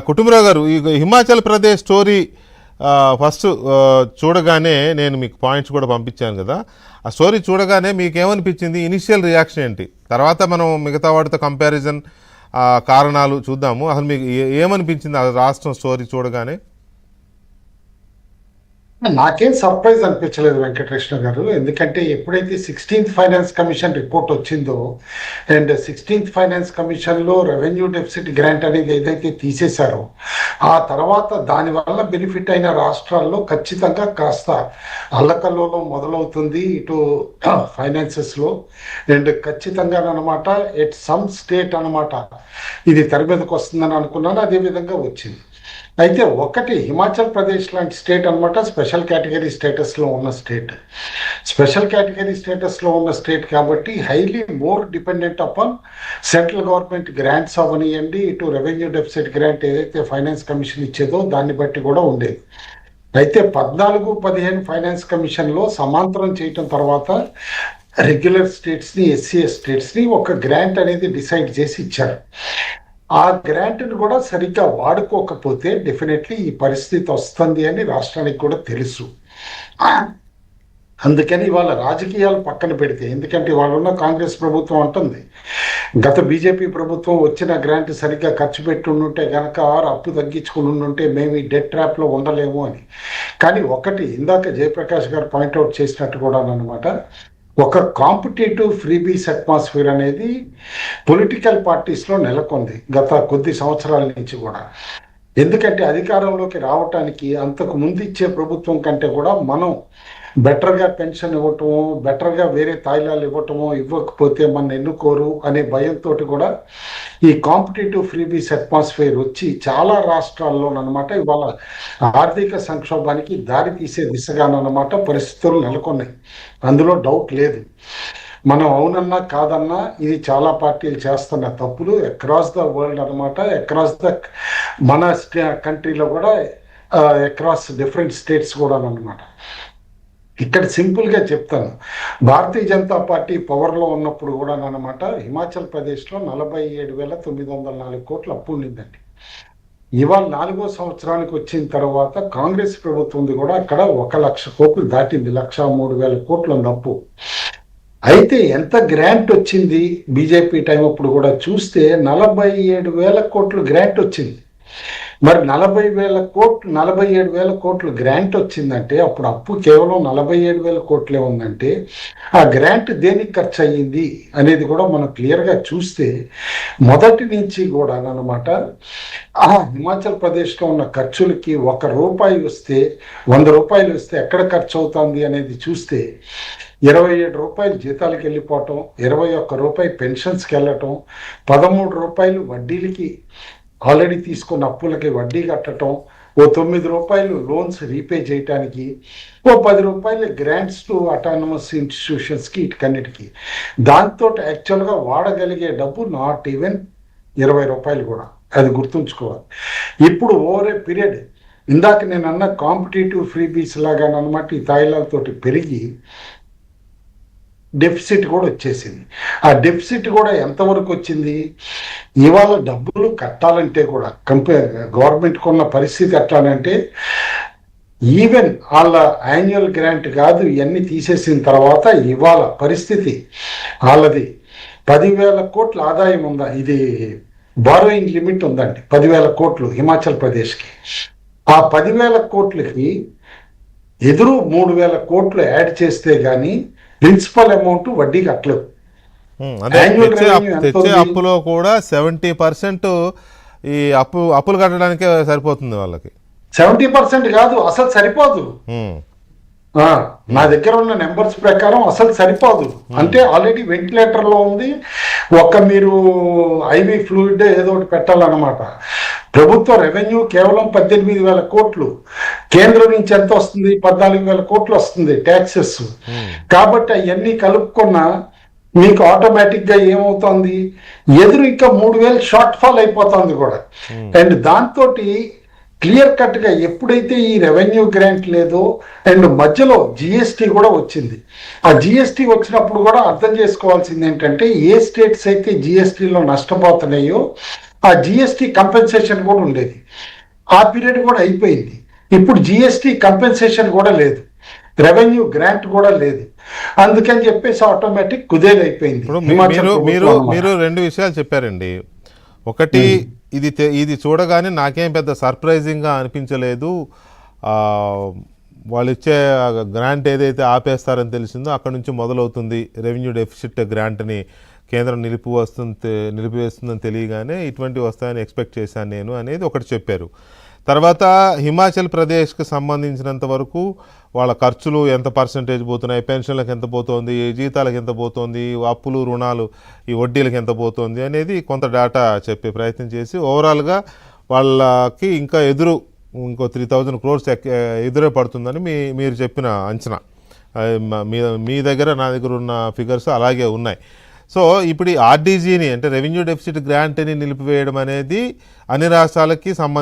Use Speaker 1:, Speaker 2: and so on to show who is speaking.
Speaker 1: కుటుంబరావు గారు, ఈ Himachal Pradesh story first చూడగానే నేను మీకు పాయింట్స్ కూడా పంపించాను కదా, ఆ స్టోరీ చూడగానే మీకు ఏమనిపించింది? ఇనిషియల్ రియాక్షన్ ఏంటి? తర్వాత మనం మిగతా వాటితో కంపారిజన్ కారణాలు చూద్దాము. అసలు మీకు ఏమనిపించింది ఆ రాష్ట్రం స్టోరీ చూడగానే?
Speaker 2: నాకేం సర్ప్రైజ్ అనిపించలేదు వెంకటకృష్ణ గారు. ఎందుకంటే ఎప్పుడైతే 16th ఫైనాన్స్ కమిషన్ రిపోర్ట్ వచ్చిందో అండ్ 16th ఫైనాన్స్ కమిషన్ లో రెవెన్యూ డెఫిసిట్ గ్రాంట్ అనేది ఏదైతే తీసేశారో, ఆ తర్వాత దానివల్ల బెనిఫిట్ అయిన రాష్ట్రాల్లో ఖచ్చితంగా కాస్త అల్లకల్లోలం మొదలవుతుంది ఇటు ఫైనాన్సెస్ లో. అండ్ ఖచ్చితంగా అనమాట ఎట్ సమ్ స్టేట్ అనమాట ఇది తెర మీదకి వస్తుందని అనుకున్నాను, అదే విధంగా వచ్చింది. అయితే ఒకటి, హిమాచల్ ప్రదేశ్ లాంటి స్టేట్ అనమాట స్పెషల్ కేటగిరీ స్టేటస్లో ఉన్న స్టేట్. స్పెషల్ కేటగిరీ స్టేటస్లో ఉన్న స్టేట్ కాబట్టి highly more dependent upon central government grants అవనియండి, ఇటు రెవెన్యూ డెఫిసిట్ గ్రాంట్ ఏదైతే ఫైనాన్స్ కమిషన్ ఇచ్చేదో దాన్ని బట్టి కూడా ఉండేది. అయితే 14-15 ఫైనాన్స్ కమిషన్లో సమాంతరం చేయటం తర్వాత రెగ్యులర్ స్టేట్స్ని, ఎస్సీఎస్ స్టేట్స్ని ఒక గ్రాంట్ అనేది డిసైడ్ చేసి ఇచ్చారు. ఆ గ్రాంట్ని కూడా సరిగ్గా వాడుకోకపోతే డెఫినెట్లీ ఈ పరిస్థితి వస్తుంది అని రాష్ట్రానికి కూడా తెలుసు. అందుకని వాళ్ళ రాజకీయాలు పక్కన పెడితే, ఎందుకంటే వాళ్ళున్న కాంగ్రెస్ ప్రభుత్వం అంటుంది గత బీజేపీ ప్రభుత్వం వచ్చిన గ్రాంట్ సరిగ్గా ఖర్చు పెట్టుంటే కనుక అప్పు తగ్గించుకుని ఉంటే మేము ఈ డెట్ ట్రాప్లో ఉండలేము అని. కానీ ఒకటి, ఇందాక జయప్రకాష్ గారు పాయింట్అవుట్ చేసినట్టు కూడా అనమాట, ఒక కాంపిటేటివ్ ఫ్రీబీస్ అట్మాస్ఫియర్ అనేది పొలిటికల్ పార్టీస్లో నెలకొంది గత కొద్ది సంవత్సరాల నుంచి కూడా. ఎందుకంటే అధికారంలోకి రావటానికి అంతకు ముందు ఇచ్చే ప్రభుత్వం కంటే కూడా మనం బెటర్గా పెన్షన్ ఇవ్వటము, బెటర్గా వేరే తాయిలాలు ఇవ్వటము, ఇవ్వకపోతే మన ఎన్నుకోరు అనే భయంతో కూడా ఈ కాంపిటేటివ్ ఫ్రీబీస్ అట్మాస్ఫియర్ వచ్చి చాలా రాష్ట్రాల్లోనమాట ఇవాళ ఆర్థిక సంక్షోభానికి దారి తీసే దిశగానమాట పరిస్థితులు నెలకొన్నాయి. అందులో డౌట్ లేదు. మనం అవునన్నా కాదన్నా ఇది చాలా పార్టీలు చేస్తున్న తప్పులు అక్రాస్ ద వరల్డ్ అనమాట, అక్రాస్ ద మన కంట్రీలో కూడా, అక్రాస్ డిఫరెంట్ స్టేట్స్ కూడా అనమాట. ఇక్కడ సింపుల్గా చెప్తాను, భారతీయ జనతా పార్టీ పవర్లో ఉన్నప్పుడు కూడా అనమాట హిమాచల్ ప్రదేశ్లో 47,904 కోట్ల అప్పు ఉండిందండి. ఇవాళ 4వ సంవత్సరానికి వచ్చిన తర్వాత కాంగ్రెస్ ప్రభుత్వం కూడా అక్కడ 1,00,000 కోట్లు దాటింది, 1,03,000 కోట్ల అప్పు. అయితే ఎంత గ్రాంట్ వచ్చింది బీజేపీ టైం అప్పుడు కూడా చూస్తే 47,000 కోట్లు గ్రాంట్ వచ్చింది. మరి 47,000 కోట్లు గ్రాంట్ వచ్చిందంటే అప్పుడు అప్పు కేవలం 47,000 కోట్లే ఉందంటే ఆ గ్రాంట్ దేనికి ఖర్చు అయ్యింది అనేది కూడా మనం క్లియర్గా చూస్తే మొదటి నుంచి కూడా అనమాట హిమాచల్ ప్రదేశ్లో ఉన్న ఖర్చులకి ₹1 వస్తే 100 రూపాయలు వస్తే ఎక్కడ ఖర్చు అవుతుంది అనేది చూస్తే ₹27 జీతాలకు వెళ్ళిపోవటం, ₹21 పెన్షన్స్కి వెళ్ళటం, ₹13 వడ్డీలకి ఆల్రెడీ తీసుకున్న అప్పులకి వడ్డీ కట్టడం, ₹9 లోన్స్ రీపే చేయటానికి, ₹10 గ్రాంట్స్ టు అటానమస్ ఇన్స్టిట్యూషన్స్కి, ఇటుకన్నిటికి. దాంతో యాక్చువల్గా వాడగలిగే డబ్బు నాట్ ఈవెన్ ₹20 కూడా, అది గుర్తుంచుకోవాలి. ఇప్పుడు ఓవర్ ఏ పీరియడ్ ఇందాక నేను అన్న కాంపిటేటివ్ ఫ్రీబీస్ లాగా అనమాట ఈ తాయిలాలతోటి పెరిగి డెఫిసిట్ కూడా వచ్చేసింది. ఆ డెఫిసిట్ కూడా ఎంతవరకు వచ్చింది? ఇవాళ డబ్బులు కట్టాలంటే కూడా గవర్నమెంట్కి ఉన్న పరిస్థితి ఎట్లానంటే ఈవెన్ వాళ్ళ యాన్యువల్ గ్రాంట్ కాదు, ఇవన్నీ తీసేసిన తర్వాత ఇవాళ పరిస్థితి వాళ్ళది 10,000 కోట్ల ఆదాయం ఉందా, ఇది బారోయింగ్ లిమిట్ ఉందండి 10,000 కోట్లు హిమాచల్ ప్రదేశ్కి. ఆ 10,000 కోట్లకి ఎదురు 3,000 కోట్లు యాడ్ చేస్తే కానీ ప్రిన్సిపల్ అమౌంట్ వడ్డీ కట్టలేదు.
Speaker 1: తెచ్చే అప్పులో కూడా 70% ఈ అప్పులు కట్టడానికే సరిపోతుంది వాళ్ళకి.
Speaker 2: 70% కాదు, అసలు సరిపోదు. నా దగ్గర ఉన్న నెంబర్స్ ప్రకారం అసలు సరిపోదు. అంటే ఆల్రెడీ వెంటిలేటర్ లో ఉంది, మీరు ఐవి ఫ్లూయిడ్ ఏదో ఒకటి పెట్టాలన్నమాట. ప్రభుత్వ రెవెన్యూ కేవలం 18,000 కోట్లు, కేంద్రం నుంచి ఎంత వస్తుంది? 14,000 కోట్లు వస్తుంది ట్యాక్సెస్. కాబట్టి అవన్నీ కలుపుకున్న మీకు ఆటోమేటిక్ గా ఏమవుతుంది, ఎదురు ఇంకా 3,000 షార్ట్ ఫాల్ అయిపోతుంది కూడా. అండ్ దాంతో క్లియర్ కట్ గా ఎప్పుడైతే ఈ రెవెన్యూ గ్రాంట్ లేదో అండ్ మధ్యలో జిఎస్టీ కూడా వచ్చింది, ఆ జిఎస్టీ వచ్చినప్పుడు కూడా అర్థం చేసుకోవాల్సింది ఏంటంటే ఏ స్టేట్స్ అయితే జిఎస్టీలో నష్టపోతున్నాయో ఆ జిఎస్టీ కంపెన్సేషన్ కూడా ఉండేది. ఆ పీరియడ్ కూడా అయిపోయింది. ఇప్పుడు జిఎస్టీ కంపెన్సేషన్ కూడా లేదు, రెవెన్యూ గ్రాంట్ కూడా లేదు. అందుకని చెప్పేసి ఆటోమేటిక్ కుదేలైపోయింది
Speaker 1: ఇప్పుడు
Speaker 2: హిమాచల్
Speaker 1: మీరు మీరు
Speaker 2: ప్రభుత్వం అన్నమాట.
Speaker 1: మీరు రెండు విషయాలు చెప్పారండి. ఒకటి, ఇది చూడగానే నాకేం పెద్ద సర్ప్రైజింగ్గా అనిపించలేదు. ఆ, వాళ్ళు ఇచ్చే గ్రాంట్ ఏదైతే ఆపేస్తారని తెలిసిందో అక్కడ నుంచి మొదలవుతుంది రెవెన్యూ డెఫిసిట్ గ్రాంట్ని కేంద్రం నిలిపివేస్తుందని తెలియగానే ఇటువంటివి వస్తాయని ఎక్స్పెక్ట్ చేశాను నేను అనేది ఒకటి చెప్పారు. తర్వాత హిమాచల్ ప్రదేశ్కి సంబంధించినంత వరకు వాళ్ళ ఖర్చులు ఎంత పర్సంటేజ్ పోతున్నాయి, పెన్షన్లకు ఎంత పోతుంది, జీతాలకు ఎంత పోతుంది, అప్పులు రుణాలు ఈ వడ్డీలకు ఎంత పోతుంది అనేది కొంత డేటా చెప్పే ప్రయత్నం చేసి ఓవరాల్గా వాళ్ళకి ఇంకా ఇంకో 3000 crores ఎదురే పడుతుందని మీరు చెప్పిన అంచనా. మీ దగ్గర నా దగ్గర ఉన్న ఫిగర్స్ అలాగే ఉన్నాయి. సో ఇప్పుడు ఈ ఆర్డీజీని అంటే రెవెన్యూ డెఫిసిట్ గ్రాంట్ని నిలిపివేయడం అనేది అన్ని రాష్ట్రాలకి సంబంధించి